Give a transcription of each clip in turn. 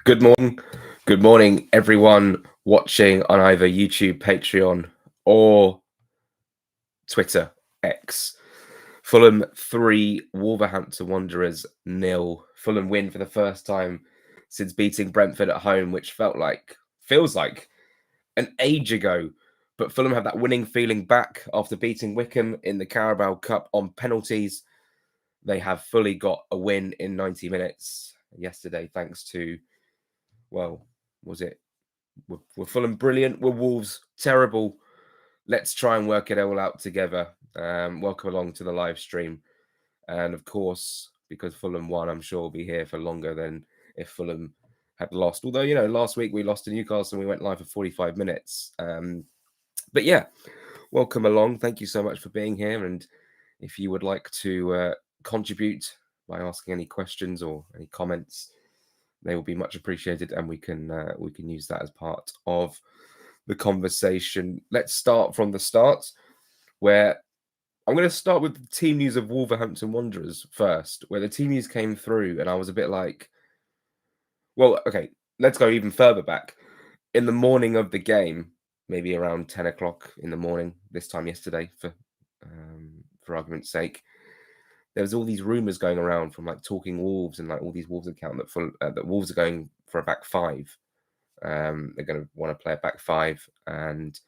Good morning. Good morning, everyone watching on either YouTube, Patreon, or Twitter X. Fulham 3, Wolverhampton Wanderers nil. Fulham win for the first time since beating Brentford at home, which feels like an age ago. But Fulham have that winning feeling back after beating Wickham in the Carabao Cup on penalties. They have fully got a win in 90 minutes yesterday, thanks to, well, was it we're Fulham brilliant. We're Wolves terrible. Let's try and work it all out together. Welcome along to the live stream. And of course, because Fulham won, I'm sure we'll be here for longer than if Fulham had lost. Although, last week we lost to Newcastle and we went live for 45 minutes. But yeah, welcome along. Thank you so much for being here. And if you would like to contribute by asking any questions or any comments, they will be much appreciated, and we can use that as part of the conversation. Let's start from the start, where I'm going to start with the team news of Wolverhampton Wanderers first, where the team news came through, and I was a bit like, well, okay, let's go even further back. In the morning of the game, maybe around 10 o'clock in the morning, this time yesterday, for argument's sake, there was all these rumors going around from like Talking Wolves and like all these Wolves account that Wolves are going for a back five. They're going to want to play a back five and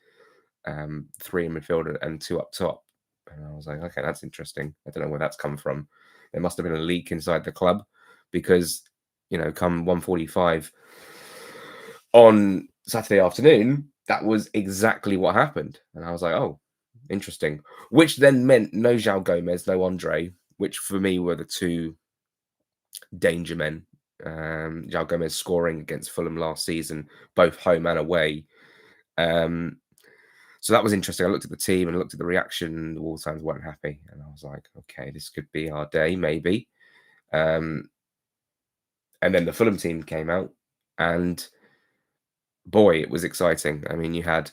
three in midfield and two up top. And I was like, okay, that's interesting. I don't know where that's come from. There must have been a leak inside the club because, come 1:45 on Saturday afternoon, that was exactly what happened. And I was like, oh, interesting. Which then meant no João Gomez, no Andre, which for me were the two danger men. João Gomez scoring against Fulham last season, both home and away. So that was interesting. I looked at the team and looked at the reaction. The Wolves fans weren't happy. And I was like, okay, this could be our day, maybe. And then the Fulham team came out. And boy, it was exciting. I mean, you had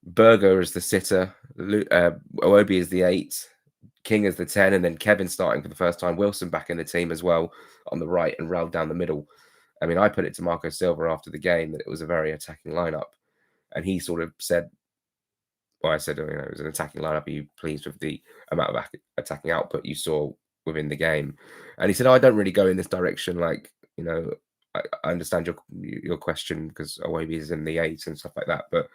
Berger as the sitter, Iwobi as the 8, King as the 10, and then Kevin starting for the first time. Wilson back in the team as well on the right and Raul down the middle. I mean, I put it to Marco Silva after the game that it was a very attacking lineup. And he sort of said, well, I said, it was an attacking lineup. Are you pleased with the amount of attacking output you saw within the game? And he said, I don't really go in this direction. Like, I understand your question because Iwobi is in the 8 and stuff like that. But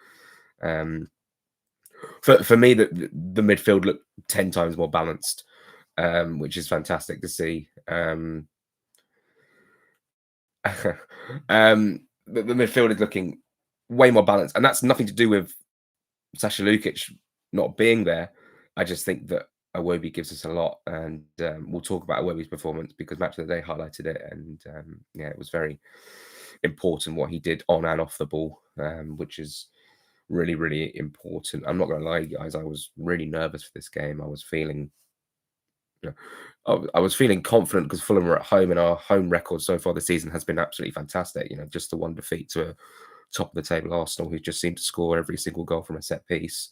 for me, the midfield looked 10 times more balanced, which is fantastic to see. The midfield is looking way more balanced, and that's nothing to do with Sasha Lukic not being there. I just think that Iwobi gives us a lot, and we'll talk about Iwobi's performance because Match of the Day highlighted it, and it was very important what he did on and off the ball, which is really, really important. I'm not going to lie, guys. I was really nervous for this game. I was feeling confident because Fulham are at home, and our home record so far this season has been absolutely fantastic. Just the one defeat to a top of the table Arsenal, who just seemed to score every single goal from a set piece,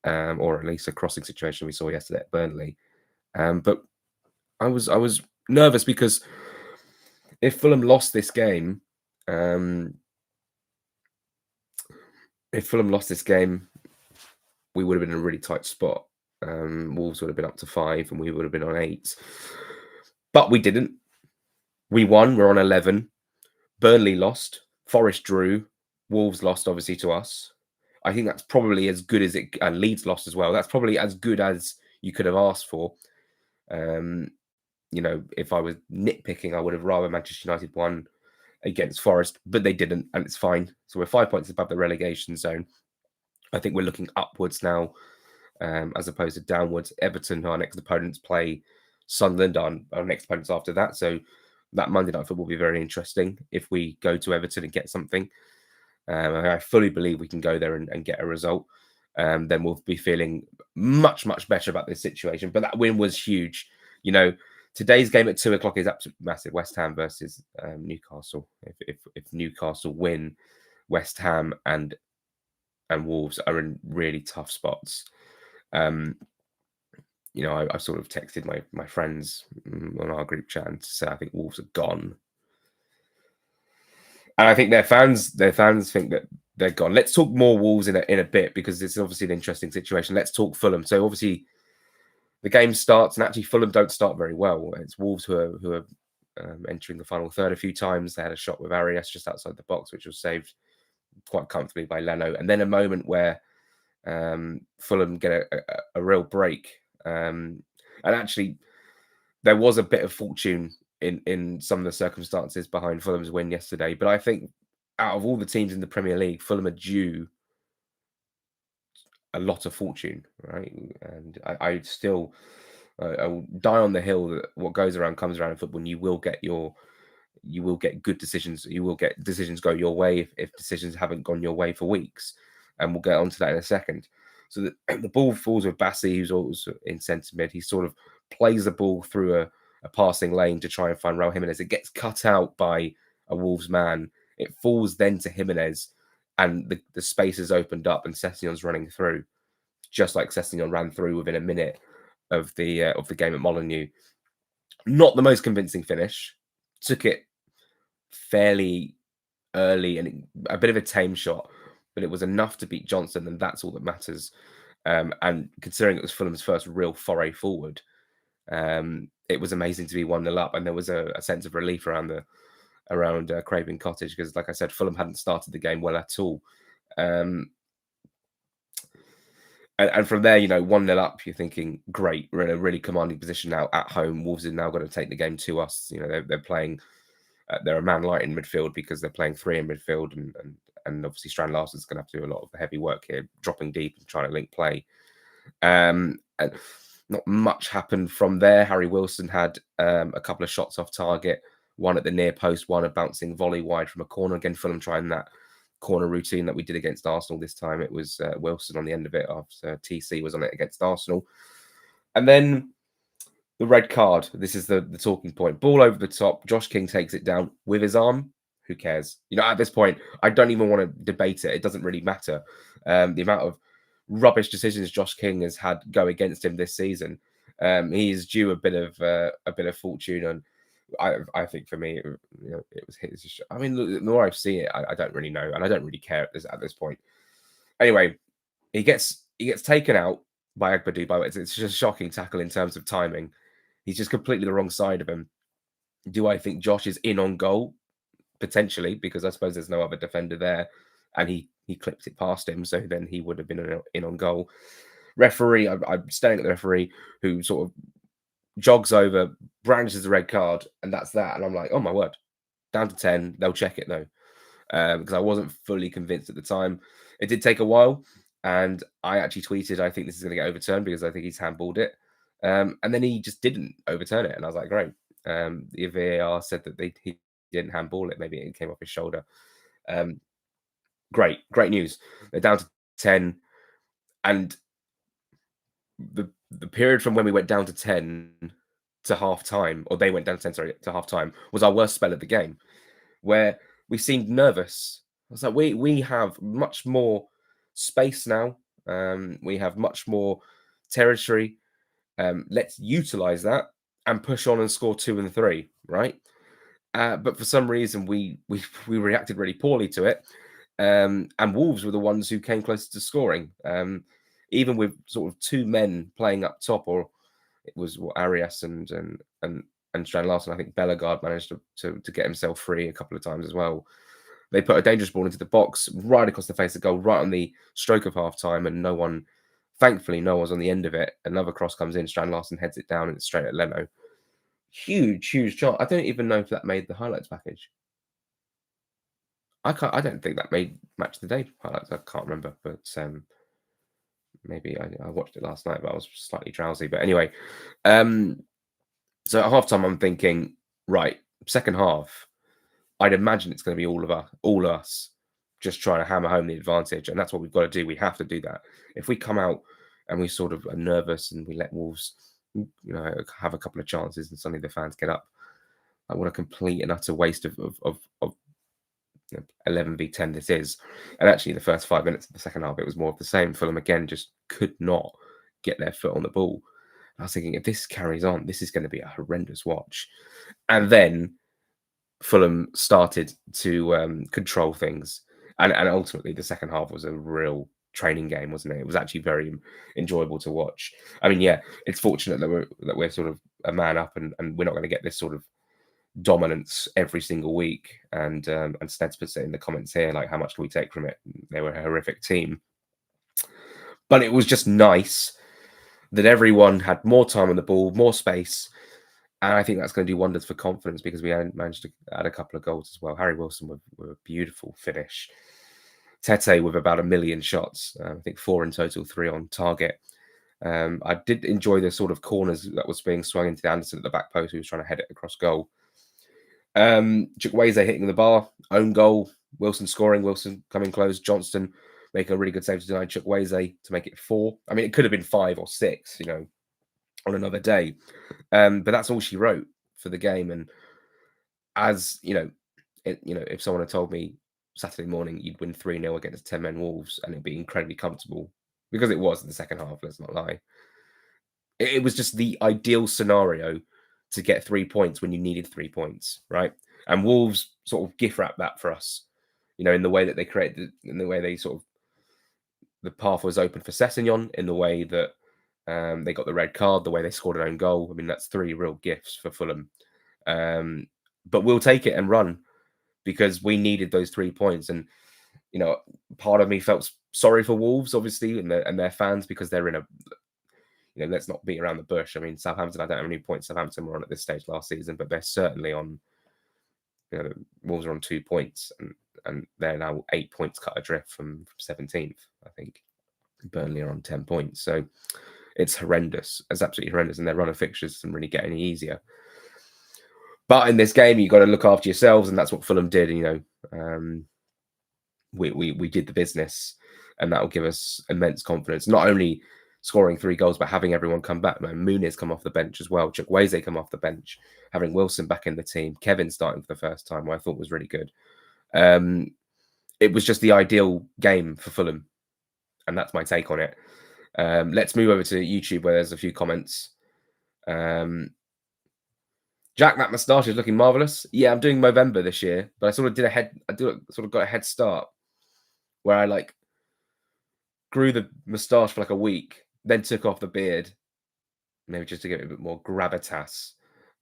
or at least a crossing situation we saw yesterday at Burnley. But I was nervous because if Fulham lost this game, we would have been in a really tight spot. Wolves would have been up to 5 and we would have been on 8. But we didn't. We won. We're on 11. Burnley lost. Forest drew. Wolves lost, obviously, to us. I think that's probably as good as it... And Leeds lost as well. That's probably as good as you could have asked for. If I was nitpicking, I would have rather Manchester United won against Forest, but they didn't, and it's fine. So we're 5 points above the relegation zone. I think we're looking upwards now, as opposed to downwards. Everton, our next opponents, play Sunderland, our next opponents after that. So that Monday Night Football will be very interesting if we go to Everton and get something. I fully believe we can go there and get a result. Then we'll be feeling much, much better about this situation. But that win was huge. Today's game at 2 o'clock is absolutely massive. West Ham versus Newcastle. If Newcastle win, West Ham and Wolves are in really tough spots. I sort of texted my friends on our group chat to say I think Wolves are gone. And I think their fans think that they're gone. Let's talk more Wolves in a bit because it's obviously an interesting situation. Let's talk Fulham. So obviously the game starts, and actually Fulham don't start very well. It's Wolves who are entering the final third a few times. They had a shot with Arias just outside the box, which was saved quite comfortably by Leno, and then a moment where Fulham get a real break. And actually, there was a bit of fortune in some of the circumstances behind Fulham's win yesterday. But I think out of all the teams in the Premier League, Fulham are due a lot of fortune, right? And I still I will die on the hill that what goes around comes around in football. And you will get good decisions. You will get decisions go your way if decisions haven't gone your way for weeks. And we'll get onto that in a second. So the ball falls with Bassi, who's always in centre mid. He sort of plays the ball through a passing lane to try and find Raul Jimenez. It gets cut out by a Wolves man. It falls then to Jimenez, and the space is opened up, and Sessegnon's running through, just like Sessegnon ran through within a minute of the game at Molineux. Not the most convincing finish. Took it fairly early and a bit of a tame shot, but it was enough to beat Johnson, and that's all that matters. And considering it was Fulham's first real foray forward, it was amazing to be 1-0 up, and there was a sense of relief around Craven Cottage because, like I said, Fulham hadn't started the game well at all. And from there, 1-0 up, you're thinking, great, we're in a really commanding position now at home. Wolves are now going to take the game to us. They're playing, they're a man light in midfield because they're playing three in midfield, and obviously Strand Larsen's going to have to do a lot of the heavy work here, dropping deep and trying to link play. And not much happened from there. Harry Wilson had a couple of shots off target, one at the near post, one a bouncing volley wide from a corner. Again, Fulham trying that corner routine that we did against Arsenal this time. It was Wilson on the end of it after TC was on it against Arsenal. And then the red card. This is the talking point. Ball over the top. Josh King takes it down with his arm. Who cares? At this point, I don't even want to debate it. It doesn't really matter. The amount of rubbish decisions Josh King has had go against him this season. He is due a bit of fortune, and I think for me, it was his. I mean, the more I see it, I don't really know, and I don't really care at this point. Anyway, he gets taken out by Agbadu. By it's just a shocking tackle in terms of timing. He's just completely the wrong side of him. Do I think Josh is in on goal? Potentially, because I suppose there's no other defender there, and he clipped it past him, so then he would have been in on goal. Referee, I'm staring at the referee who sort of jogs over, brandishes the red card, and that's that. And I'm like, oh my word, down to 10. They'll check it though, because I wasn't fully convinced at the time. It did take a while, and I actually tweeted, I think this is going to get overturned because I think he's handballed it. And then he just didn't overturn it, and I was like, great. The VAR said that he didn't handball it. Maybe it came off his shoulder. Great news. They're down to 10, and the period from when we went down to 10 to half time, or they went down to 10, sorry, to half time, was our worst spell of the game, where we seemed nervous. I was like, we have much more space now. We have much more territory. Let's utilize that and push on and score 2 and 3, right? But for some reason, we reacted really poorly to it. And Wolves were the ones who came closest to scoring. Even with sort of two men playing up top, or it was Arias and Strand Larsen. I think Bellegarde managed to get himself free a couple of times as well. They put a dangerous ball into the box, right across the face of goal, right on the stroke of half time, and thankfully, no one's on the end of it. Another cross comes in, Strand Larsen heads it down, and it's straight at Leno. Huge shot. I don't even know if that made the highlights package. I don't think that made match of the day highlights. I can't remember, but maybe I watched it last night, but I was slightly drowsy. But anyway, so at halftime, I'm thinking, right, second half, I'd imagine it's going to be all us, just trying to hammer home the advantage, and that's what we've got to do. We have to do that. If we come out and we sort of are nervous and we let Wolves, have a couple of chances, and suddenly the fans get up, what a complete and utter waste of 11v10 this is. And actually, the first 5 minutes of the second half, it was more of the same. Fulham again just could not get their foot on the ball. I was thinking, if this carries on, this is going to be a horrendous watch. And then Fulham started to control things, and ultimately the second half was a real training game, wasn't it? It was actually very enjoyable to watch. I mean, yeah, it's fortunate that we're sort of a man up, and we're not going to get this sort of dominance every single week. And Sned's puts it in the comments here, like, how much can we take from it? They were a horrific team, but it was just nice that everyone had more time on the ball, more space. And I think that's going to do wonders for confidence, because we managed to add a couple of goals as well. Harry Wilson with a beautiful finish. Tete with about 1 million shots. I think 4 in total, 3 on target. I did enjoy the sort of corners that was being swung into Anderson at the back post, who was trying to head it across goal. Chukwueze hitting the bar, own goal. Wilson scoring, Wilson coming close. Johnston making a really good save to deny Chukwueze to make it 4. I mean, it could have been 5 or 6, on another day. But that's all she wrote for the game. And as if someone had told me Saturday morning you'd win 3-0 against 10-men Wolves and it'd be incredibly comfortable, because it was in the second half, let's not lie. It was just the ideal scenario to get 3 points when you needed 3 points, right? And Wolves sort of gift wrapped that for us, in the way that they created, in the way they sort of, the path was open for Sessegnon, in the way that they got the red card, the way they scored an own goal. I mean, that's 3 real gifts for Fulham. But we'll take it and run, because we needed those 3 points. And, part of me felt sorry for Wolves, obviously, and their fans, because they're in a, let's not beat around the bush. I mean, Southampton, I don't know how many points Southampton were on at this stage last season, but they're certainly on, Wolves are on 2 points, and they're now 8 points cut adrift from 17th, I think. Burnley are on 10 points. So it's horrendous. It's absolutely horrendous. And their run of fixtures doesn't really get any easier. But in this game, you've got to look after yourselves, and that's what Fulham did. We did the business, and that will give us immense confidence. Not only scoring 3 goals, but having everyone come back. Muniz come off the bench as well. Chukwueze come off the bench. Having Wilson back in the team. Kevin starting for the first time, what I thought was really good. It was just the ideal game for Fulham, and that's my take on it. Let's move over to YouTube, where there's a few comments. Jack, that moustache is looking marvelous. Yeah, I'm doing Movember this year, but I sort of got a head start, where I grew the moustache for a week, then took off the beard, maybe just to give it a bit more gravitas.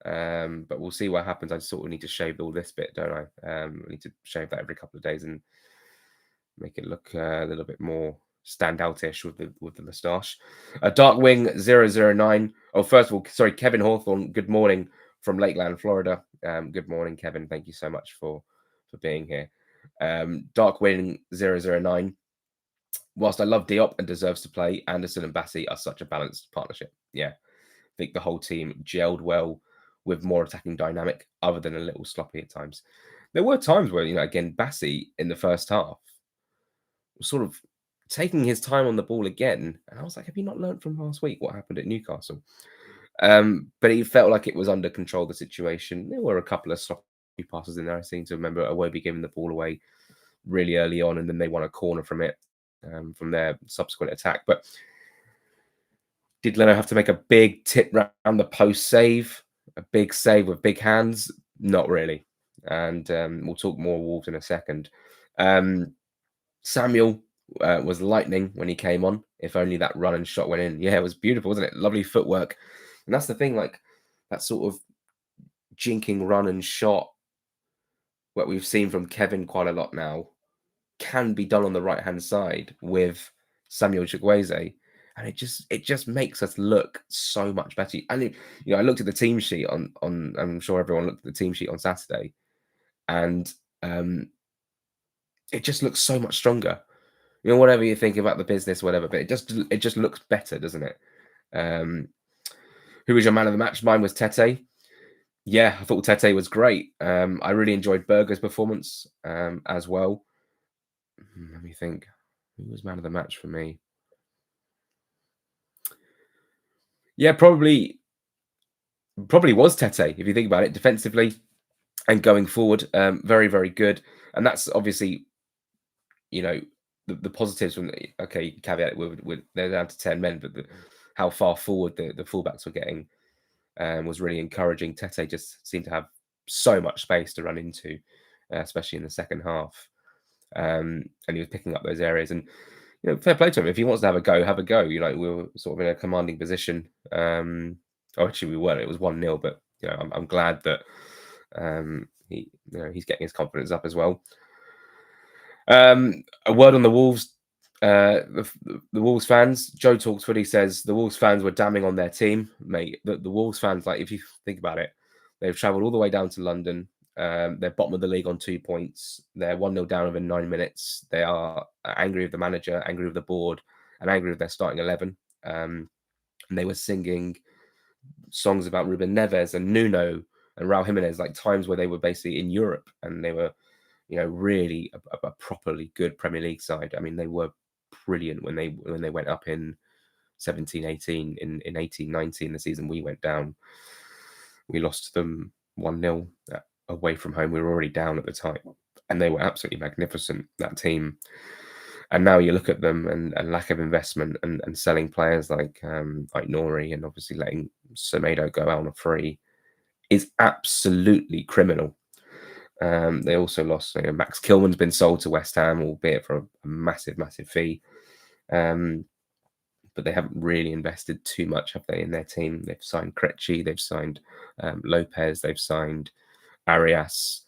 But we'll see what happens. I sort of need to shave all this bit, don't I? I need to shave that every couple of days and make it look a little bit more standoutish with the moustache. Darkwing 009. Oh, first of all, sorry, Kevin Hawthorne. Good morning from Lakeland, Florida. Good morning, Kevin. Thank you so much for being here. Darkwing 009. Whilst I love Diop and deserves to play, Anderson and Bassey are such a balanced partnership. Yeah, I think the whole team gelled well with more attacking dynamic, other than a little sloppy at times. There were times where, again, Bassey in the first half was sort of taking his time on the ball again. And I was like, have you not learned from last week what happened at Newcastle? But he felt like it was under control, the situation. There were a couple of sloppy passes in there. I seem to remember Iwobi giving the ball away really early on, and then they won a corner from it, from their subsequent attack. But did Leno have to make a big tip round the post save? A big save with big hands? Not really. And we'll talk more Wolves in a second. Samuel was lightning when he came on. If only that run and shot went in. Yeah, it was beautiful, wasn't it? Lovely footwork. And that's the thing, that sort of jinking run and shot, what we've seen from Kevin quite a lot now, can be done on the right-hand side with Samuel Chukwueze. And it just makes us look so much better. And I looked at the team sheet on I'm sure everyone looked at the team sheet on Saturday, and it just looks so much stronger. Whatever you think about the business, whatever, but it just looks better, doesn't it? Who was your man of the match? Mine was Tete. Yeah, I thought Tete was great. I really enjoyed Berger's performance as well. Let me think. Who was man of the match for me? Yeah, probably was Tete, if you think about it, defensively and going forward. Very, very good. And that's obviously, the positives from caveat with they're down to 10 men, but how far forward the fullbacks were getting was really encouraging. Tete just seemed to have so much space to run into, especially in the second half. And he was picking up those areas. And fair play to him. If he wants to have a go, have a go. We were sort of in a commanding position. Actually, we weren't. It was 1-0, but I'm glad that he's getting his confidence up as well. A word on the Wolves. The Wolves fans. Joe Talks Footy says the Wolves fans were damning on their team, mate. The Wolves fans, like, if you think about it, they've travelled all the way down to London. They're bottom of the league on 2 points. They're 1-0 down within 9 minutes. They are angry with the manager, angry with the board, and angry with their starting 11. And they were singing songs about Ruben Neves and Nuno and Raul Jimenez, like times where they were basically in Europe and they were, really a properly good Premier League side. I mean, they were brilliant when they went up in 17-18, in 18-19, the season we went down. We lost them 1-0 away from home. We were already down at the time, and they were absolutely magnificent, that team. And now you look at them and lack of investment and selling players like Nori, and obviously letting Semedo go out on a free is absolutely criminal. They also lost, Max Kilman's been sold to West Ham, albeit for a massive, massive fee. But they haven't really invested too much, have they, in their team? They've signed Krejci, they've signed Lopez, they've signed Arias,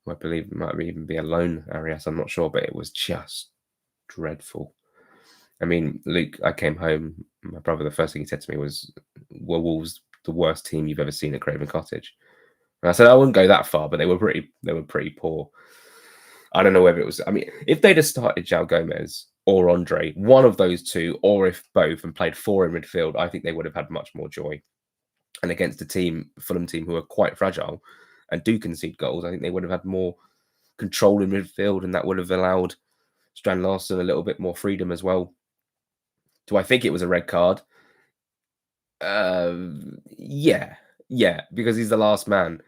who I believe might even be a loan Arias, I'm not sure, but it was just dreadful. I mean, Luke, I came home, my brother, the first thing he said to me was, were Wolves the worst team you've ever seen at Craven Cottage? And I said, I wouldn't go that far, but they were pretty poor. I don't know whether it was, I mean, if they'd have started João Gomez or Andre, one of those two, or if both, and played 4 in midfield, I think they would have had much more joy. And against a Fulham team who are quite fragile and do concede goals, I think they would have had more control in midfield, and that would have allowed Strand Larsen a little bit more freedom as well. Do I think it was a red card? Yeah, because he's the last man.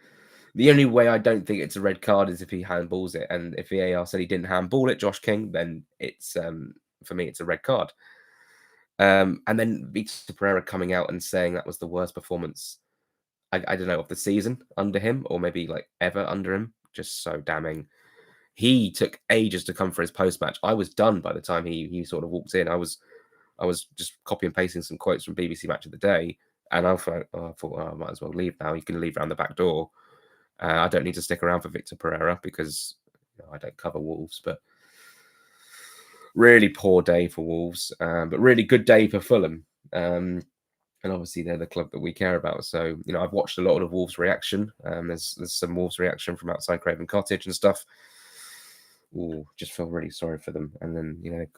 The only way I don't think it's a red card is if he handballs it, and if VAR said he didn't handball it, Josh King, then it's for me it's a red card. And then Victor Pereira coming out and saying that was the worst performance, I don't know, of the season under him, or maybe like ever under him. Just so damning. He took ages to come for his post match. I was done by the time he sort of walked in. I was just copy and pasting some quotes from BBC Match of the Day, and I thought, I might as well leave now. You can leave around the back door. I don't need to stick around for Victor Pereira because I don't cover Wolves, but really poor day for Wolves, but really good day for Fulham. And obviously they're the club that we care about. So, I've watched a lot of Wolves reaction. There's some Wolves reaction from outside Craven Cottage and stuff. Ooh, just feel really sorry for them. And then,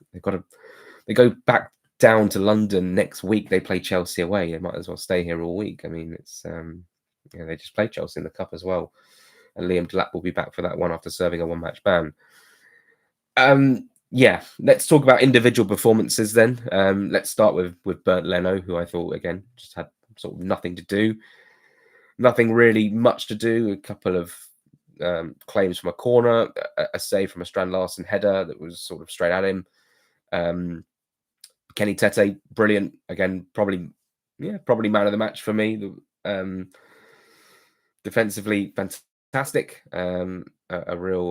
they go back down to London next week. They play Chelsea away. They might as well stay here all week. I mean, it's they just played Chelsea in the cup as well, and Liam Delap will be back for that one after serving a 1-match ban. Let's talk about individual performances then. Let's start with Bernd Leno, who I thought again just had sort of nothing to do, nothing really much to do. A couple of claims from a corner, a save from a Strand Larsen header that was sort of straight at him. Kenny Tete, brilliant again, probably man of the match for me. Defensively, fantastic. A real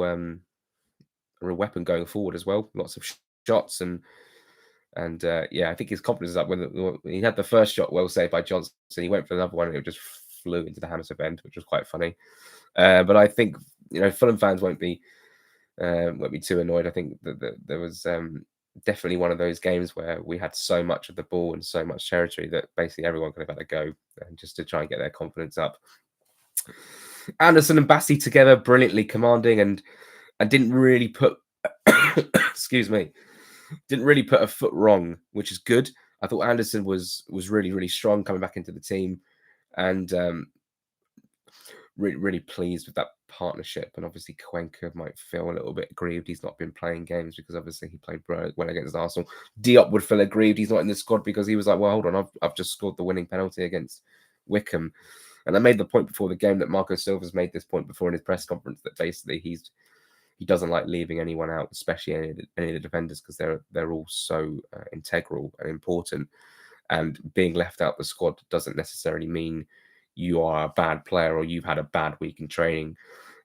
weapon going forward as well. Lots of shots and I think his confidence is up. When he had the first shot well saved by Johnson, he went for another one and it just flew into the Hammersmith end, which was quite funny. But I think Fulham fans won't be too annoyed. I think that there was definitely one of those games where we had so much of the ball and so much territory that basically everyone could have had a go, and just to try and get their confidence up. Anderson and Bassi together, brilliantly commanding, and didn't really put excuse me, didn't really put a foot wrong, which is good. I thought Anderson was really, really strong coming back into the team, and really pleased with that partnership. And obviously Cuenca might feel a little bit aggrieved he's not been playing games, because obviously he played well against Arsenal. Diop would feel aggrieved he's not in the squad, because he was like, well, hold on, I've just scored the winning penalty against Wickham. And I made the point before the game that Marco Silva's made this point before in his press conference, that basically he doesn't like leaving anyone out, especially any of the defenders, because they're all so integral and important. And being left out the squad doesn't necessarily mean you are a bad player or you've had a bad week in training.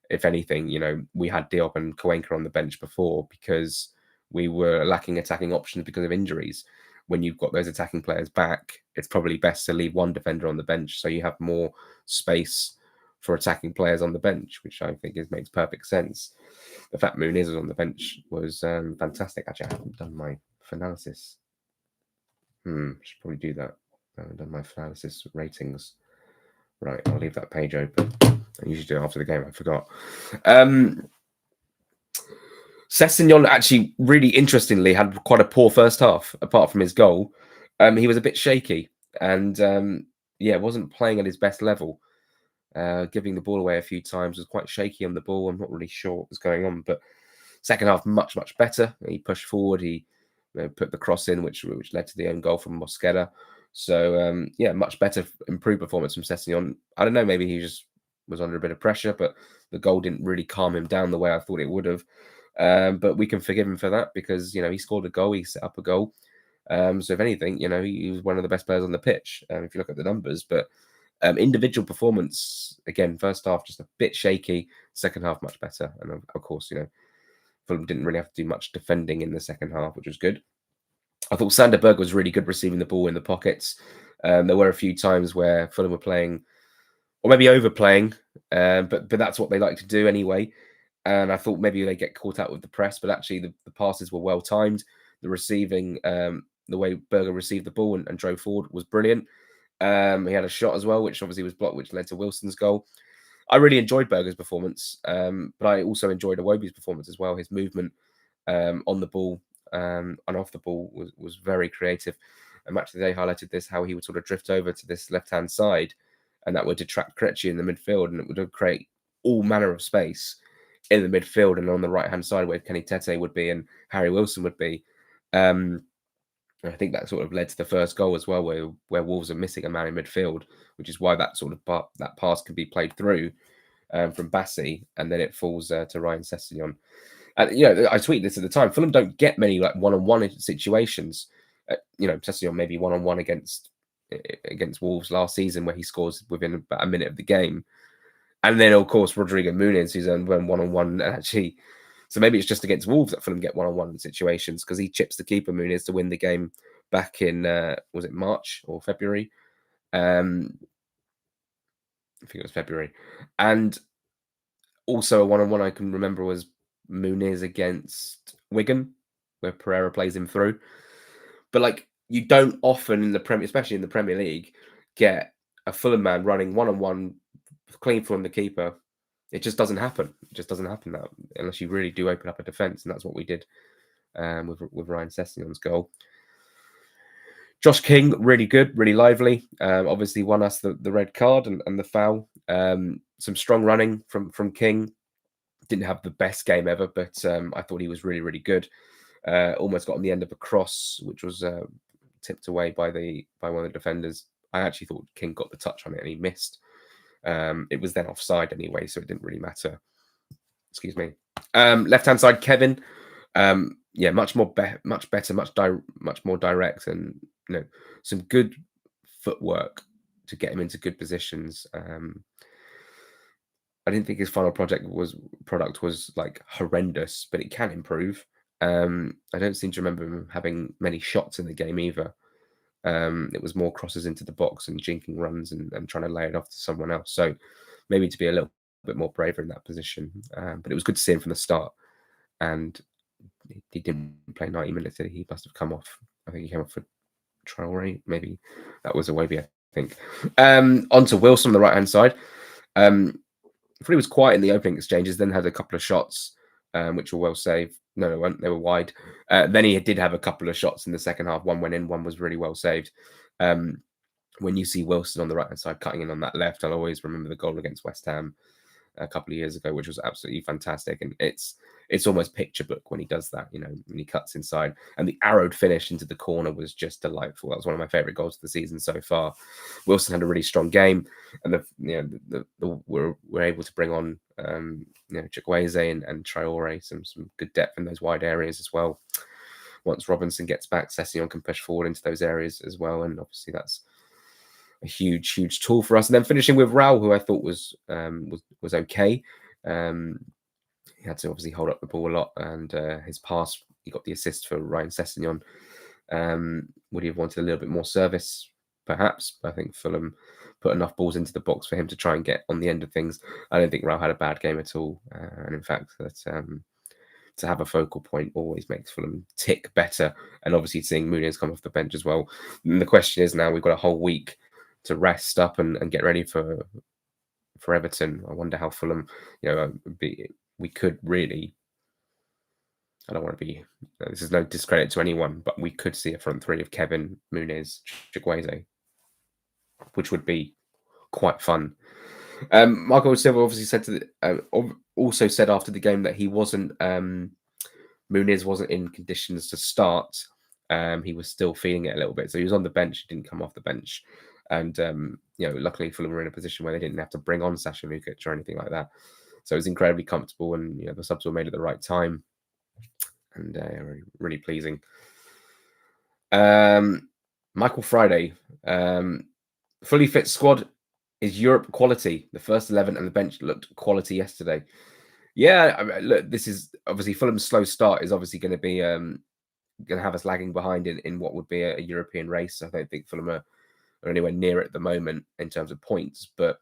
If anything, we had Diop and Coenca on the bench before because we were lacking attacking options because of injuries. When you've got those attacking players back, it's probably best to leave one defender on the bench so you have more space for attacking players on the bench, which I think makes perfect sense. The fact Muniz was on the bench was fantastic. Actually, I haven't done my analysis. Should probably do that. I haven't done my analysis ratings. Right, I'll leave that page open. I usually do it after the game. I forgot. Sessegnon actually, really interestingly, had quite a poor first half. Apart from his goal, he was a bit shaky and wasn't playing at his best level. Giving the ball away a few times, was quite shaky on the ball. I'm not really sure what was going on, but second half much better. He pushed forward. He put the cross in, which led to the own goal from Mosquera. So much better, improved performance from Sessegnon. I don't know, maybe he just was under a bit of pressure, but the goal didn't really calm him down the way I thought it would have. But we can forgive him for that because he scored a goal, he set up a goal. So if anything, he was one of the best players on the pitch. If you look at the numbers, but individual performance again, first half just a bit shaky, second half much better, and of course, Fulham didn't really have to do much defending in the second half, which was good. I thought Sander Berge was really good receiving the ball in the pockets. There were a few times where Fulham were playing, or maybe overplaying, but that's what they like to do anyway. And I thought maybe they get caught out with the press, but actually the passes were well timed. The receiving, the way Berge received the ball and drove forward was brilliant. He had a shot as well, which obviously was blocked, which led to Wilson's goal. I really enjoyed Berger's performance, but I also enjoyed Iwobi's performance as well. His movement on the ball and off the ball was very creative. And Match of the Day highlighted this, how he would sort of drift over to this left-hand side, and that would detract Krejci in the midfield, and it would create all manner of space in the midfield and on the right-hand side where Kenny Tete would be and Harry Wilson would be. I think that sort of led to the first goal as well, where Wolves are missing a man in midfield, which is why that sort of that pass can be played through from Bassi, and then it falls to Ryan Sessegnon. And I tweeted this at the time. Fulham don't get many like one-on-one situations. Sessegnon maybe one-on-one against Wolves last season, where he scores within about a minute of the game, and then of course Rodrigo Muniz, who's went one-on-one actually. So maybe it's just against Wolves that Fulham get one-on-one situations because he chips the keeper Muniz to win the game back in was it March or February? I think it was February. And also a one-on-one I can remember was Muniz against Wigan, where Pereira plays him through. But like you don't often in the Premier, especially in the Premier League, get a Fulham man running one-on-one clean from the keeper. It just doesn't happen. It just doesn't happen that unless you really do open up a defence, and that's what we did with Ryan Sessegnon's goal. Josh King, really good, really lively. Obviously won us the red card and the foul. Some strong running from King. Didn't have the best game ever, but I thought he was really, really good. Almost got on the end of a cross, which was tipped away by one of the defenders. I actually thought King got the touch on it and he missed. It was then offside anyway, so it didn't really matter. Excuse me. Left-hand side, Kevin. Much better, much more direct, and some good footwork to get him into good positions. I didn't think his final product was like horrendous, but it can improve. I don't seem to remember him having many shots in the game either. It was more crosses into the box and jinking runs and trying to lay it off to someone else. So maybe to be a little bit more braver in that position. But it was good to see him from the start. And he didn't play 90 minutes. He must have come off. I think he came off for Traore. Maybe that was Iwobi, I think. On to Wilson on the right-hand side. I thought he was quiet in the opening exchanges, then had a couple of shots, which were well saved. No, they weren't. They were wide. Then he did have a couple of shots in the second half. One went in, one was really well saved. When you see Wilson on the right-hand side cutting in on that left, I'll always remember the goal against West Ham a couple of years ago, which was absolutely fantastic. And it's almost picture book when he does that, when he cuts inside. And the arrowed finish into the corner was just delightful. That was one of my favourite goals of the season so far. Wilson had a really strong game, and we're able to bring on Chukwueze and Traore, some good depth in those wide areas as well. Once Robinson gets back, Sessegnon can push forward into those areas as well, and obviously that's a huge tool for us. And then finishing with Raul, who I thought was okay. He had to obviously hold up the ball a lot, and his pass, he got the assist for Ryan Sessegnon. Would he have wanted a little bit more service? Perhaps. But I think Fulham put enough balls into the box for him to try and get on the end of things. I don't think Raul had a bad game at all. And in fact, that to have a focal point always makes Fulham tick better. And obviously seeing Muniz come off the bench as well. And the question is now we've got a whole week to rest up and get ready for Everton. I wonder how Fulham, we could really, I don't want to be, this is no discredit to anyone, but we could see a front three of Kevin, Muniz, Chukwueze, which would be quite fun. Marco Silva obviously said also said after the game that he wasn't, Muniz wasn't in conditions to start. He was still feeling it a little bit, so he was on the bench. He didn't come off the bench, and luckily Fulham were in a position where they didn't have to bring on Sasha Lukic or anything like that. So it was incredibly comfortable, and the subs were made at the right time, and really, really pleasing. Michael Friday, fully fit squad is Europe quality. The first 11 and the bench looked quality yesterday. Yeah, look, this is obviously Fulham's slow start is obviously going to be going to have us lagging behind in what would be a European race. I don't think Fulham are anywhere near it at the moment in terms of points. But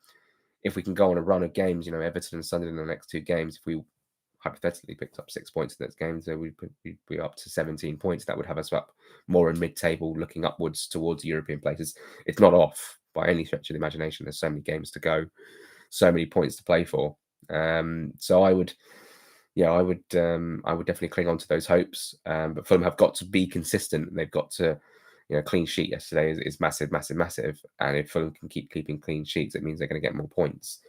if we can go on a run of games, Everton and Sunderland in the next two games, if we hypothetically picked up 6 points in those games, then we'd be up to 17 points. That would have us up more in mid-table, looking upwards towards European places. It's not off by any stretch of the imagination. There's so many games to go, so many points to play for. So I would definitely cling on to those hopes. But Fulham have got to be consistent, and they've got to, clean sheet yesterday is massive. And if Fulham can keep keeping clean sheets, it means they're going to get more points.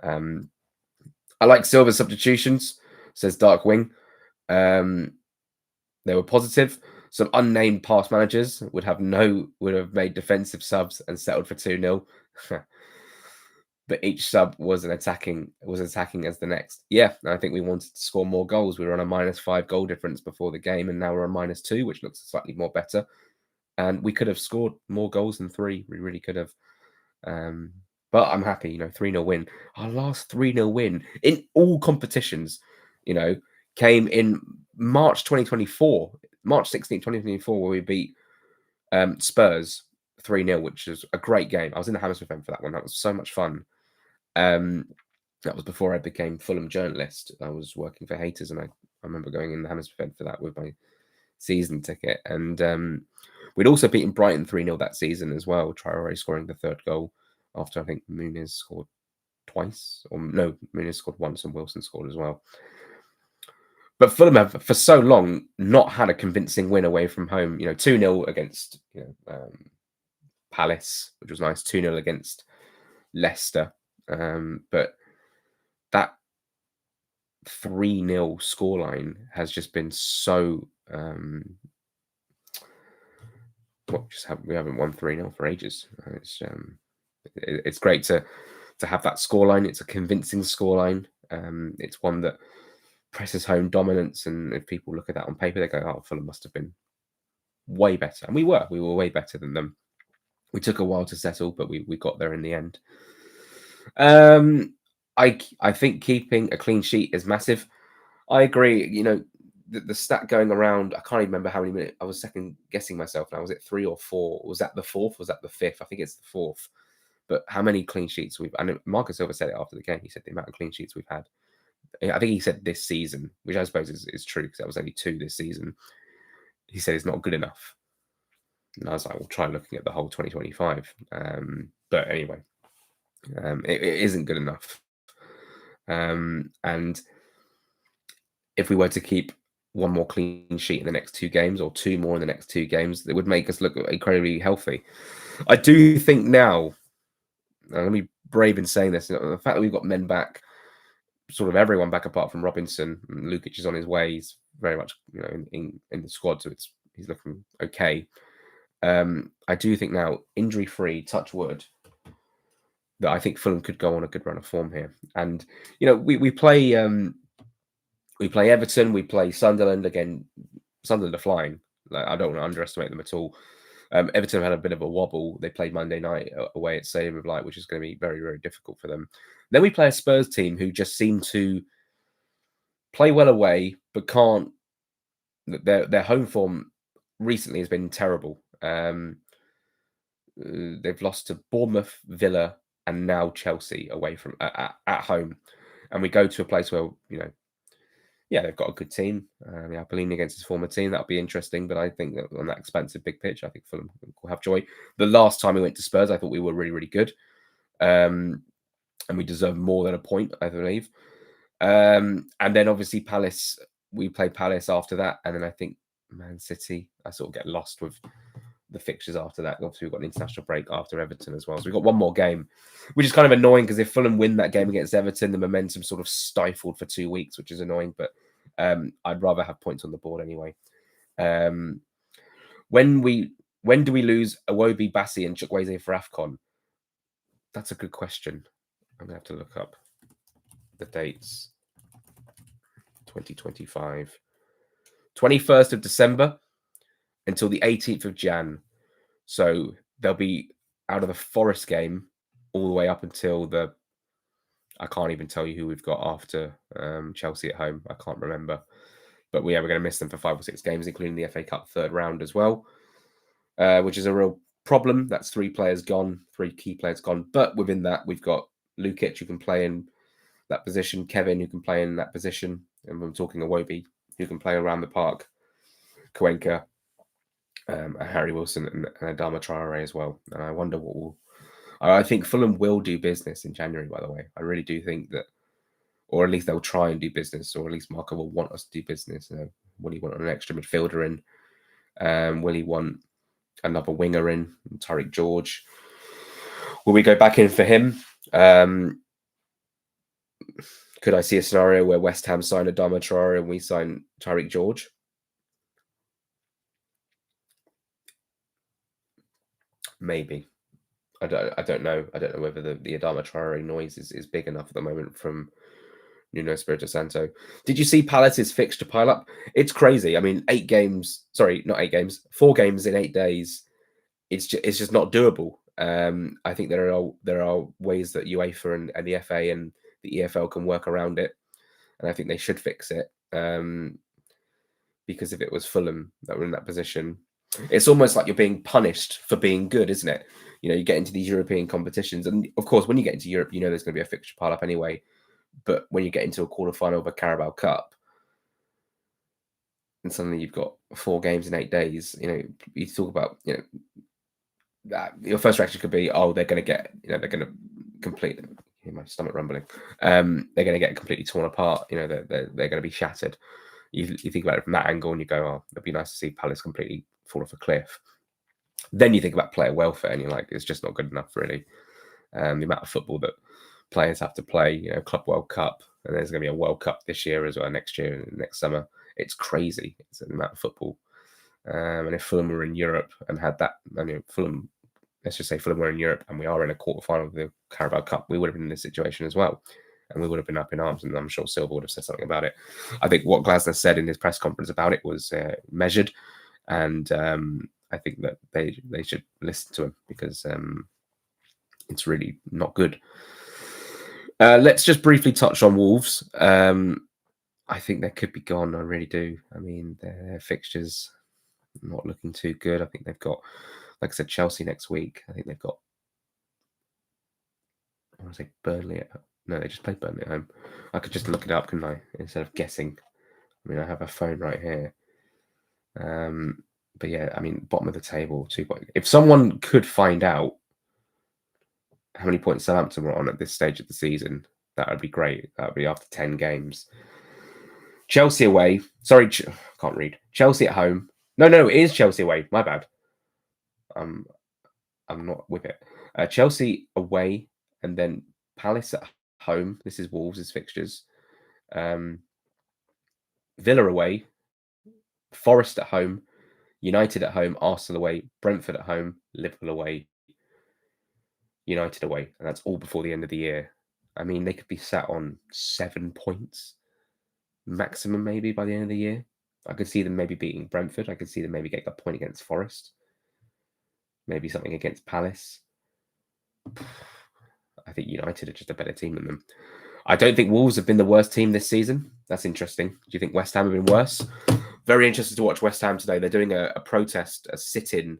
I like Silva's substitutions, says Dark Wing. They were positive. Some unnamed past managers would have made defensive subs and settled for 2-0. But each sub was attacking as the next. Yeah, I think we wanted to score more goals. We were on a -5 goal difference before the game, and now we're on -2, which looks slightly more better. And we could have scored more goals than 3. We really could have. But I'm happy, 3-0 win. Our last 3-0 win in all competitions, came in March 2024, March 16th, 2024, where we beat Spurs 3-0, which was a great game. I was in the Hammersmith end for that one. That was so much fun. That was before I became Fulham journalist. I was working for Haters, and I remember going in the Hammersmith end for that with my season ticket. And we'd also beaten Brighton 3-0 that season as well. Traore scoring the third goal after I think Muniz scored twice. Or no, Muniz scored once and Wilson scored as well. But Fulham have, for so long, not had a convincing win away from home. 2-0 against Palace, which was nice. 2-0 against Leicester. But that 3-0 scoreline has just been so... we haven't won 3-0 for ages. It's great to have that scoreline. It's a convincing scoreline. It's one that presses home dominance, and if people look at that on paper, they go, "Oh, Fulham must have been way better," and we were way better than them. We took a while to settle, but we got there in the end. I think keeping a clean sheet is massive. I agree. The stat going around, I can't even remember how many minutes. I was second guessing myself now. Was it 3 or 4? Was that the 4th? Was that the 5th? I think it's the 4th. But how many clean sheets we've... And Marcus Silva said it after the game. He said the amount of clean sheets we've had. I think he said this season, which I suppose is true because that was only 2 this season. He said it's not good enough. And I was like, we'll try looking at the whole 2025. But anyway, it isn't good enough. And if we were to keep one more clean sheet in the next 2 games or 2 more in the next 2 games, that would make us look incredibly healthy. I do think now, I'm going to be brave in saying this, the fact that we've got men back, sort of everyone back apart from Robinson, and Lukic is on his way. He's very much in the squad, so he's looking okay. I do think now, injury-free, touch wood, that I think Fulham could go on a good run of form here. And we play Everton, we play Sunderland again. Sunderland are flying. I don't want to underestimate them at all. Everton had a bit of a wobble. They played Monday night away at Stadium of Light, which is going to be very, very difficult for them. Then we play a Spurs team who just seem to play well away, but can't. Their home form recently has been terrible. They've lost to Bournemouth, Villa, and now Chelsea away from at home, and we go to a place where yeah, they've got a good team. Bellini against his former team, that'll be interesting. But I think that on that expensive big pitch, I think Fulham will have joy. The last time we went to Spurs, I thought we were really, really good, and we deserve more than a point, I believe. And then obviously Palace, we play Palace after that, and then I think Man City. I sort of get lost with the fixtures after that. Obviously, we've got an international break after Everton as well. So we've got one more game, which is kind of annoying because if Fulham win that game against Everton, the momentum sort of stifled for 2 weeks, which is annoying. But I'd rather have points on the board anyway. When do we lose Iwobi, Bassi, and Chukwueze for AFCON? That's a good question. I'm going to have to look up the dates. 2025. 21st of December until the 18th of Jan. So they'll be out of the Forest game all the way up until I can't even tell you who we've got after Chelsea at home. I can't remember. But we're going to miss them for 5 or 6 games, including the FA Cup third round as well, which is a real problem. That's 3 players gone, 3 key players gone. But within that, we've got Lukic who can play in that position, Kevin who can play in that position, and I'm talking Iwobi who can play around the park, Cuenca, Harry Wilson, and Adama Traore as well. And I wonder what will. I think Fulham will do business in January, by the way. I really do think that, or at least they'll try and do business, or at least Marco will want us to do business. Will he want an extra midfielder in? Will he want another winger in? Tariq George. Will we go back in for him? Could I see a scenario where West Ham sign Adama Traore and we sign Tariq George? Maybe. I don't know. I don't know whether the Adama Traore noise is big enough at the moment from Nuno Espirito Santo. Did you see Palace's fixture pile up? It's crazy. I mean, 8 games. Sorry, not 8 games. 4 games in 8 days. It's just not doable. I think there are ways that UEFA and the FA and the EFL can work around it, and I think they should fix it. Because if it was Fulham that were in that position, it's almost like you're being punished for being good, isn't it? You get into these European competitions, and of course, when you get into Europe, there's going to be a fixture pile up anyway. But when you get into a quarterfinal of a Carabao Cup, and suddenly you've got 4 games in 8 days, you talk about, your first reaction could be, oh, they're going to get, they're going to complete. My stomach rumbling. They're going to get completely torn apart. They're going to be shattered. You think about it from that angle, and you go, oh, it'd be nice to see Palace completely fall off a cliff. Then you think about player welfare, and you're like, it's just not good enough, really. The amount of football that players have to play, Club World Cup, and there's going to be a World Cup this year as well, next year, next summer. It's crazy. It's the amount of football. And if Fulham were in Europe and had that, Fulham, let's just say Fulham were in Europe and we are in a quarterfinal of the Carabao Cup, we would have been in this situation as well. And we would have been up in arms, and I'm sure Silva would have said something about it. I think what Glasner said in his press conference about it was measured, and I think that they should listen to him because it's really not good. Let's just briefly touch on Wolves. I think they could be gone. I really do. I mean, their fixtures not looking too good. I think they've got, like I said, Chelsea next week. I think they've got, I want to say Burnley. No, they just played Burnley at home. I could just look it up, couldn't I? Instead of guessing. I mean, I have a phone right here. But yeah, I mean, bottom of the table, 2 points. If someone could find out how many points Southampton were on at this stage of the season, that would be great. That would be after 10 games. Chelsea away. Sorry, can't read. Chelsea at home. No, it is Chelsea away. My bad. I'm not with it. Chelsea away, and then Palace at home. This is Wolves' fixtures. Villa away. Forest at home. United at home. Arsenal away. Brentford at home. Liverpool away. United away. And that's all before the end of the year. I mean, they could be sat on 7 points maximum, maybe, by the end of the year. I could see them maybe beating Brentford. I could see them maybe getting a point against Forest. Maybe something against Palace. I think United are just a better team than them. I don't think Wolves have been the worst team this season. That's interesting. Do you think West Ham have been worse? Very interested to watch West Ham today. They're doing a protest, a sit-in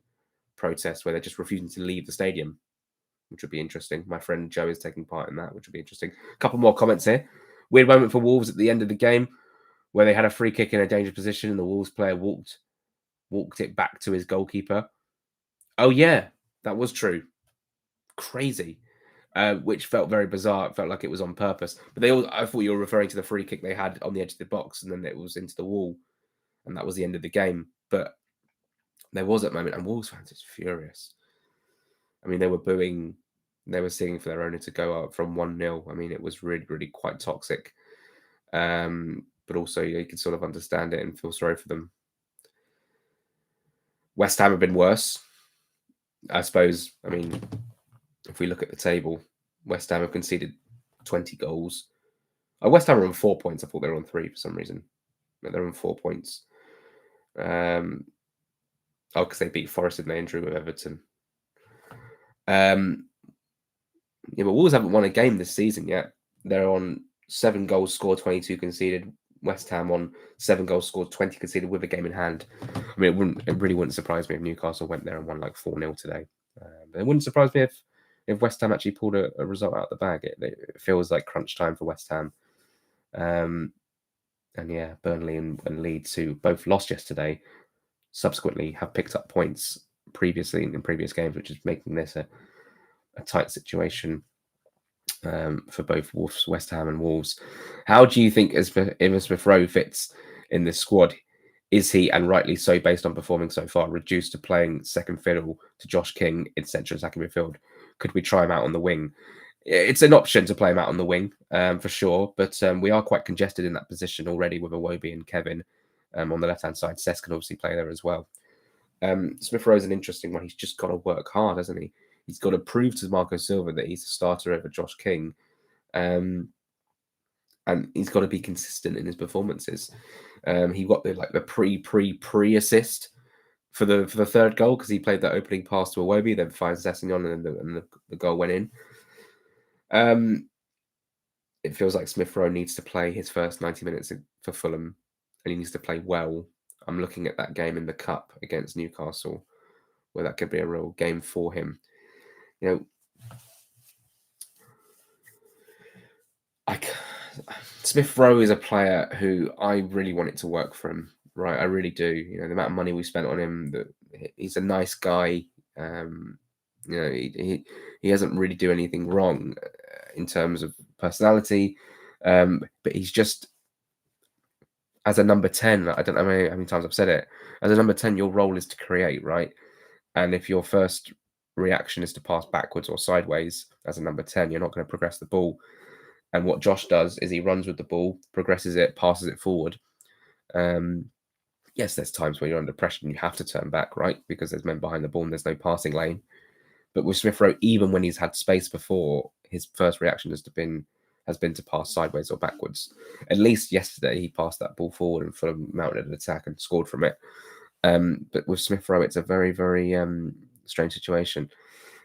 protest, where they're just refusing to leave the stadium, which would be interesting. My friend Joe is taking part in that, which would be interesting. A couple more comments here. Weird moment for Wolves at the end of the game, where they had a free kick in a dangerous position and the Wolves player walked it back to his goalkeeper. Oh yeah, that was true. Crazy. Which felt very bizarre. It felt like it was on purpose. But I thought you were referring to the free kick they had on the edge of the box, and then it was into the wall, and that was the end of the game. But there was that moment, and Wolves fans is furious. I mean, they were booing, they were singing for their owner to go up from 1-0. I mean, it was really, really quite toxic. But also, you can sort of understand it and feel sorry for them. West Ham have been worse, I suppose. I mean, if we look at the table, West Ham have conceded 20 goals. West Ham are on 4 points. I thought they were on 3 for some reason. But they're on 4 points. Because they beat Forest in the injury with Everton. Yeah, but Wolves haven't won a game this season yet. They're on 7 goals scored, 22 conceded. West Ham on 7 goals scored, 20 conceded with a game in hand. I mean, it really wouldn't surprise me if Newcastle went there and won like 4-0 today. But it wouldn't surprise me if West Ham actually pulled a result out of the bag. It feels like crunch time for West Ham. And yeah, Burnley and Leeds, who both lost yesterday, subsequently have picked up points previously in previous games, which is making this a tight situation for both West Ham and Wolves. How do you think Emma Smith Rowe fits in this squad? Is he, and rightly so, based on performing so far, reduced to playing second fiddle to Josh King in central attacking midfield? Could we try him out on the wing? It's an option to play him out on the wing, for sure, but we are quite congested in that position already with Iwobi and Kevin on the left-hand side. Cesc can obviously play there as well. Smith Rowe is an interesting one. He's just got to work hard, hasn't he? He's got to prove to Marco Silva that he's a starter over Josh King. And he's got to be consistent in his performances. He got the pre assist for the third goal because he played that opening pass to Iwobi, then finds Sessegnon, and the goal went in. It feels like Smith Rowe needs to play his first 90 minutes for Fulham, and he needs to play well. I'm looking at that game in the Cup against Newcastle, where that could be a real game for him. You know, Smith Rowe is a player who I really want it to work for him, right? I really do. You know, the amount of money we spent on him, he's a nice guy. You know, he doesn't really do anything wrong in terms of personality, but he's just, as a number 10, I don't know how many times I've said it, as a number 10, your role is to create, right? And if your first reaction is to pass backwards or sideways as a number 10, you're not going to progress the ball. And what Josh does is he runs with the ball, progresses it, passes it forward. Yes, there's times where you're under pressure and you have to turn back, right? Because there's men behind the ball and there's no passing lane. But with Smith Rowe, even when he's had space before, his first reaction has been to pass sideways or backwards. At least yesterday, he passed that ball forward and Fulham mounted an attack and scored from it. But with Smith Rowe, it's a very, very strange situation.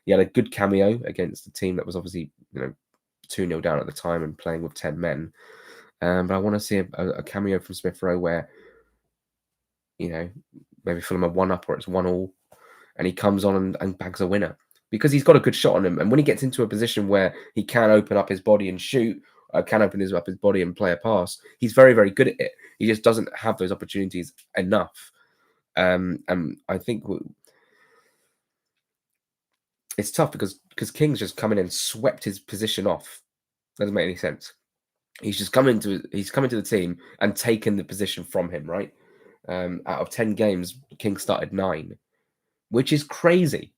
He had a good cameo against a team that was obviously, 2-0 down at the time and playing with 10 men. But I want to see a cameo from Smith Rowe where, maybe Fulham are 1-up or it's 1-1, and he comes on and bags a winner because he's got a good shot on him. And when he gets into a position where he can open up his body and shoot, can open his body and play a pass, he's very, very good at it. He just doesn't have those opportunities enough. And I think it's tough because King's just come in and swept his position off. Doesn't make any sense. He's just come into the team and taken the position from him, right? Out of 10 games, King started 9, which is crazy.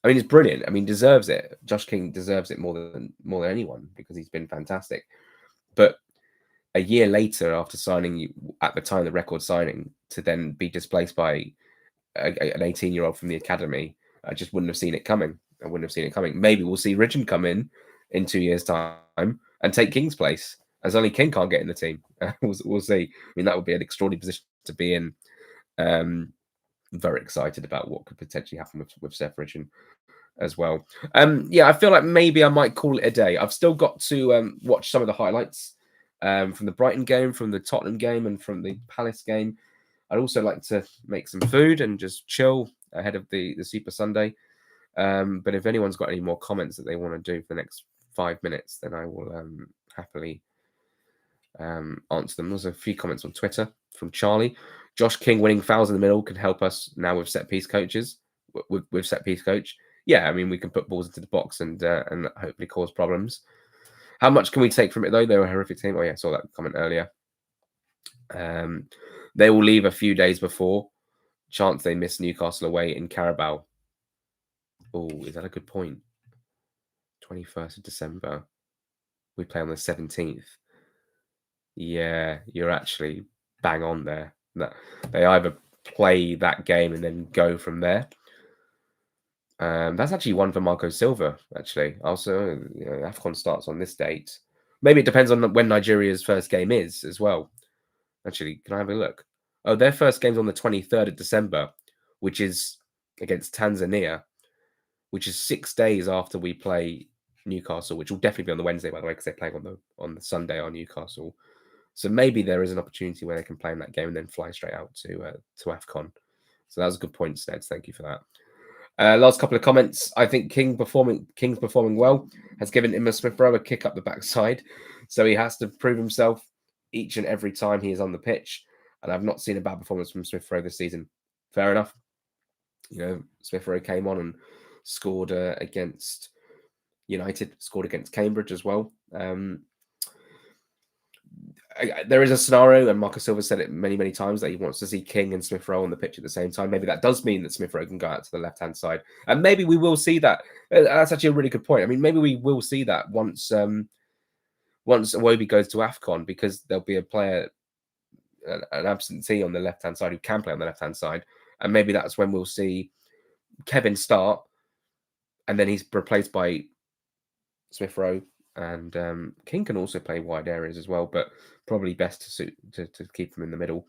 I mean, it's brilliant. I mean, deserves it. Josh King deserves it more than anyone because he's been fantastic. But a year later, after signing, at the time the record signing, to then be displaced by an 18-year-old from the academy, I just wouldn't have seen it coming. Maybe we'll see Ridgen come in 2 years' time and take King's place, as only King can't get in the team. We'll see. I mean, that would be an extraordinary position to be in. very excited about what could potentially happen with Seferage and as well. Yeah, I feel like maybe I might call it a day. I've still got to watch some of the highlights from the Brighton game, from the Tottenham game, and from the Palace game. I'd also like to make some food and just chill ahead of the Super Sunday. But if anyone's got any more comments that they want to do for the next 5 minutes, then I will happily answer them. There's a few comments on Twitter from Charlie. Josh King winning fouls in the middle can help us now with set piece coaches. With set piece coach, yeah, I mean we can put balls into the box and hopefully cause problems. How much can we take from it though? They're a horrific team. Oh yeah, I saw that comment earlier. They will leave a few days before. Chance they miss Newcastle away in Carabao. Oh, is that a good point? 21st of December. We play on the 17th. Yeah, you're actually bang on there. They either play that game and then go from there. That's actually one for Marco Silva, actually. Also, AFCON starts on this date. Maybe it depends on when Nigeria's first game is as well. Actually, can I have a look? Oh, their first game's on the 23rd of December, which is against Tanzania, which is 6 days after we play Newcastle, which will definitely be on the Wednesday, by the way, because they're playing on the Sunday on Newcastle. So maybe there is an opportunity where they can play in that game and then fly straight out to AFCON. So that was a good point, Sneds. Thank you for that. Last couple of comments. I think King's performing well. Has given Emma Smith-Rowe a kick up the backside, so he has to prove himself each and every time he is on the pitch. And I've not seen a bad performance from Smith-Rowe this season. Fair enough. Smith-Rowe came on and scored against United, scored against Cambridge as well. There is a scenario, and Marco Silva said it many, many times, that he wants to see King and Smith-Rowe on the pitch at the same time. Maybe that does mean that Smith-Rowe can go out to the left-hand side. And maybe we will see that. That's actually a really good point. I mean, maybe we will see that once Iwobi goes to AFCON, because there'll be a player, an absentee on the left-hand side who can play on the left-hand side. And maybe that's when we'll see Kevin start, and then he's replaced by Smith-Rowe. And King can also play wide areas as well, but probably best to keep him in the middle.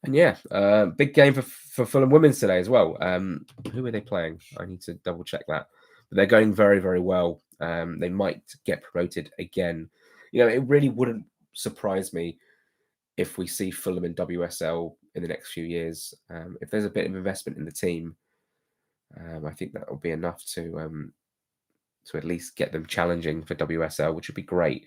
And yeah, big game for Fulham women's today as well. Who are they playing? I need to double check that. But they're going very, very well. They might get promoted again. It really wouldn't surprise me if we see Fulham in WSL in the next few years. If there's a bit of investment in the team, I think that will be enough to at least get them challenging for WSL, which would be great.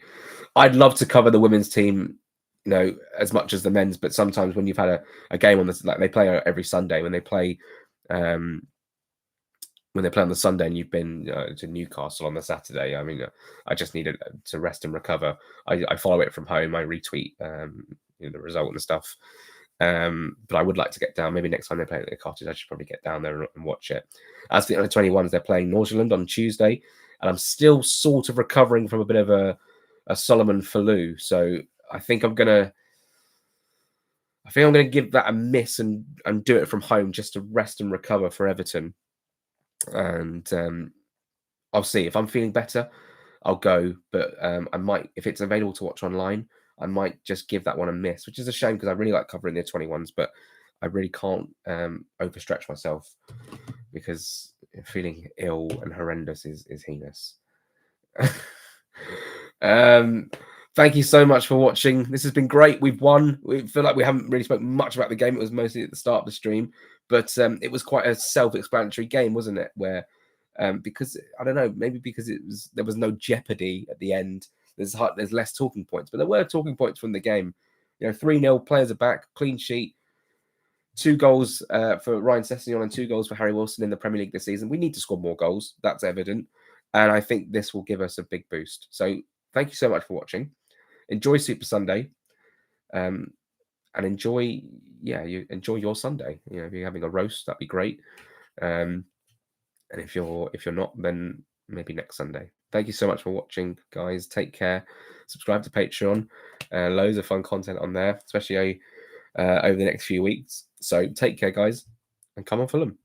I'd love to cover the women's team, as much as the men's, but sometimes when you've had a game on this, like they play every Sunday, when they play on the Sunday and you've been to Newcastle on the Saturday, I mean, I just needed to rest and recover. I follow it from home. I retweet the result and stuff. But I would like to get down. Maybe next time they play at the Cottage, I should probably get down there and watch it. As for the under-21s, they're playing Northern on Tuesday, and I'm still sort of recovering from a bit of a Solomon flu. So I think I'm gonna give that a miss and do it from home just to rest and recover for Everton. And I'll see if I'm feeling better. I'll go, but I might, if it's available to watch online, I might just give that one a miss, which is a shame because I really like covering the 21s, but I really can't overstretch myself because feeling ill and horrendous is heinous. Thank you so much for watching. This has been great. We've won. We feel like we haven't really spoken much about the game. It was mostly at the start of the stream, but it was quite a self-explanatory game, wasn't it? Where because I don't know, maybe because there was no jeopardy at the end. There's less talking points, but there were talking points from the game. 3-0, players are back, clean sheet, 2 goals for Ryan Sessegnon and 2 goals for Harry Wilson in the Premier League this season. We need to score more goals. That's evident. And I think this will give us a big boost. So thank you so much for watching. Enjoy Super Sunday. And enjoy your Sunday. If you're having a roast, that'd be great. And if you're not, then maybe next Sunday. Thank you so much for watching, guys. Take care. Subscribe to Patreon. Loads of fun content on there, especially over the next few weeks. So take care, guys, and come on, Fulham.